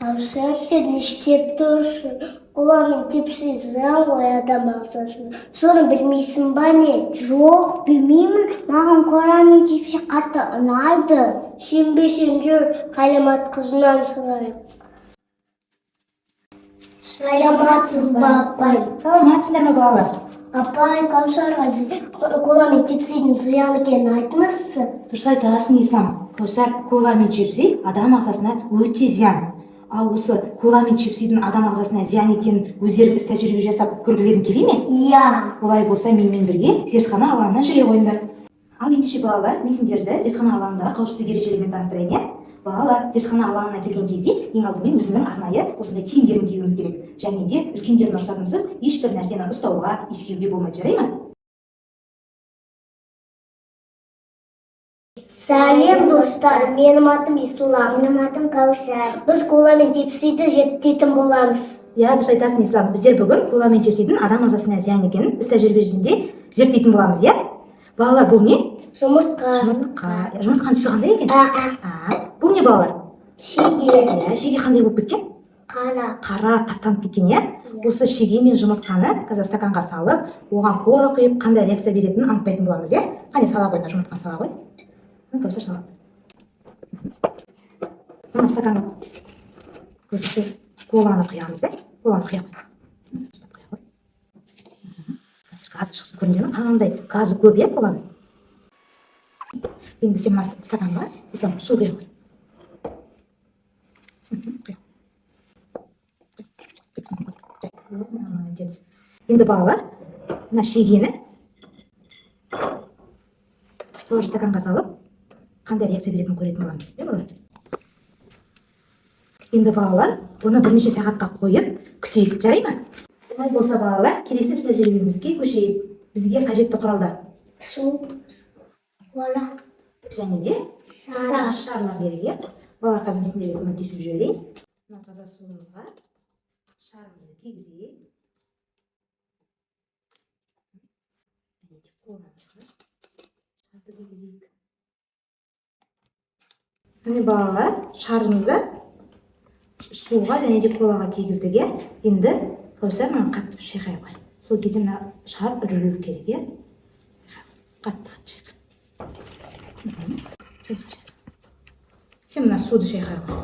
Кәусар, сен не істеп тұрсың? Қоланың тепсі заң ғой адам ағзасына. Соны білмейсің ба не? Жоқ, білмеймін. Маған қоланың тепсі қатты ұнайды. Сенбесең жүр, Қалимат қызынан сұрайық. Саламатсыз ба, апай? Саламатсыздар ма, балалар? Апай, Кәусарға қоланың тепсінің зиян екенін айтмақсыз? Дұрыс айтасың, Ислам. Кәусар, кола мен чипси адам ағзасына өте зиян. Ал осы кола мен чипсидің адам ағзасына зиян екенін өздері іс тәжірибе жасап көргілерің келе ме? Иә. Олай болса менімен бірге зертхана алаңына жүре қойыңдар. Ал ендеше балалар, мен сендерді зертхана алаңындағы қауіпсіздік ережелерімен таныстырайын, иә? Балалар, зертхана алаңына келген кезде ең алдымен өзінің арнайы осындай киімдерін киюіміз керек. Және де үлкендердің рұқсатынсыз ешбір нәрсені ұстауға, иіскеуге болмайды, жарай ма? Сәлем достар, менің атым Ислам. Менің атым Кәусар. Біз кола мен тепсиді зерттейтін боламыз. Иә, дұрыс айтасың, Ислам. Біздер бүгін кола мен чипсидің адам ағзасына зиян екенін іс тәжірибе жүзінде зерттейтін боламыз, иә? Балалар, бұл не? Жұмыртқа. Жұмыртқаның түсі қандай екен? Бұл не, балалар? Шеге. Иә, шеге қандай болып кеткен? Қара таттанып кеткен, иә? Осы шеге мен жұмыртқаны қазір стаканға салып, оған кола құйып, қандай реакция беретінін анықтайтын боламыз, иә? Қане, сала қойыңдар, жұмыртқаны сала қой. Кәусар, сала. Мына стаканға көзсіз коланы құямыз, иә? Коланы құя қой. Қазір газы шықсын, көрінді ме? Қандай газы көп, иә, коланың? Енді сен мына стаканға Ислам су құя қой. Молодец. Енді балалар, мына шегені тоже стаканға салып, қандай реакция беретінін көретін боламыз, иә, балалар? Енді балалар, оны бірнеше сағатқа қойып, күтейік, жарай ма? Олай болса, балалар, келесі іс тәжірибемізге көшейік. Бізге қажетті құралдар: Су, кола, және де шарлар керек, иә? Балалар, қазір мен сендерге көмектесіп жіберейін. Мына таза суымызға шарымызды кигізейік. Қоламызға шарды кигізейік. Міне балалар, шарымызды суға және де колаға кигіздік, иә? Енді Кәусар мына қатты шайқай қой. Сол кезде мына шар үрілу керек, иә? Қатты шайқай. Сен мына суды шайқай қой.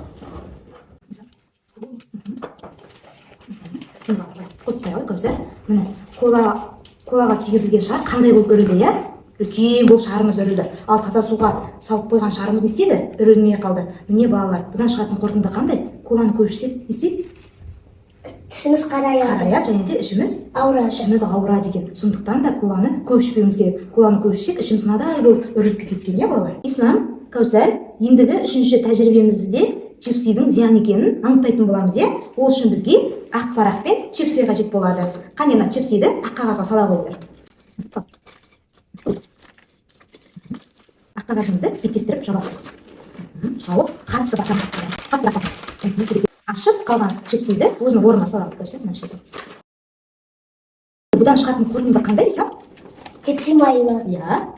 Қоттай қой, Кәусар. Міне колаға кигізілген шар қандай болып үрілді, иә? Үлкен болып шарымыз үрілді. Ал таза суға салып қойған шарымыз не істеді? Үрілмей қалды. Міне балалар, бұдан шығатын қорытынды қандай? Коланы көп ішсек не істейді? Тісіміз қараяды, және де ішіміз ауырады деген. Сондықтан да коланы көп ішпеуіміз керек. Коланы көп ішсек, ішіміз мынадай болып үріліп кетеді екен, иә, балалар? Ислам, Кәусар, ендігі үшінші тәжірибемізде чипсидің зиян екенін анықтайтын боламыз, иә? Ол үшін бізге ақ парақ пен чипси қажет болады. Қане, мына чипсиді ақ қағазға сала қойыңдар. Ақ қағазымызды беттестіріп жабамыз. Жауып, қатты басамыз. Ашып қалған чипсиді өзінің орнына салып көрсек, мына шешіп. Бұдан шығатын қорытынды қандай, Ислам? Тепси майлы. Иә,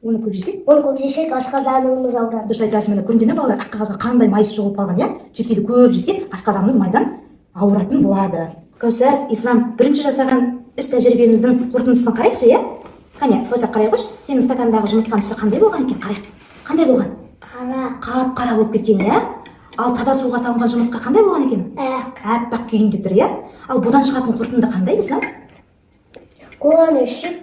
оны көп жесек? Оны көп жесек, асқазанымыз ауырады. Дұрыс айтасың, міне көрдіңдер ме, балалар, ақ қағазға қандай майсы жығылып қалған, иә? Чипсиді көп жесек, асқазанымыз майдан ауыратын болады. Кәусар, Ислам, бірінші жасаған іс тәжірибеміздің қорытындысын қарайықшы, иә? Қане, Кәусар, қарай қойшы, сенің стакандағы жұмыртқаның түсі қандай болған екен? Қарайық. Қандай болған? Қап-қара болып кеткен, иә? Ал таза суға салынған жұмыртқа қандай болған екен? Аппақ күйінде тұр, иә? Ал бұдан шығатын қорытынды қандай, Ислам? Коланы ішіп,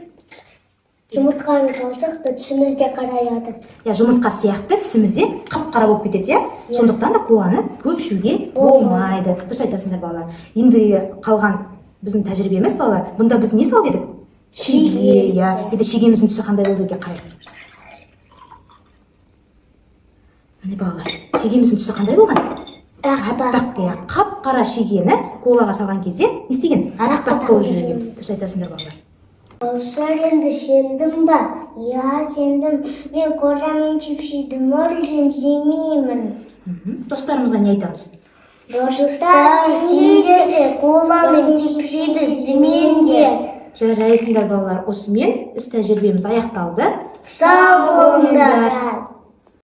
жұмыртқаны салсақ, тісіміз де қараяды. Жұмыртқа сияқты тісіміз де қап-қара болып кетеді, иә? Сондықтан да коланы көп ішуге болмайды. Дұрыс айтасыңдар, балалар. Енді қалған біздің тәжірибеміз, балалар, бұнда біз не салып едік? Шеге, иә. Енді шегеміздің түсі қандай болды екен? Қарайық. Міне балалар, шегеміздің түсі қандай болған? Аппақ, иә. Қап-қара шегені колаға салған кезде не істеген? Аппақ қылып жүрген. Дұрыс айтасыңдар, балалар. Кәусар, енді сендің ба? Иә, сендім. Мен кола мен чипсиді мүлдем жемеймін. Достарымызға не айтамыз? Достар, сендер де кола мен чипсиді жемеңдер. Жарайсыңдар, балалар. Осымен іс тәжірибеміз аяқталды. Сау болыңдар.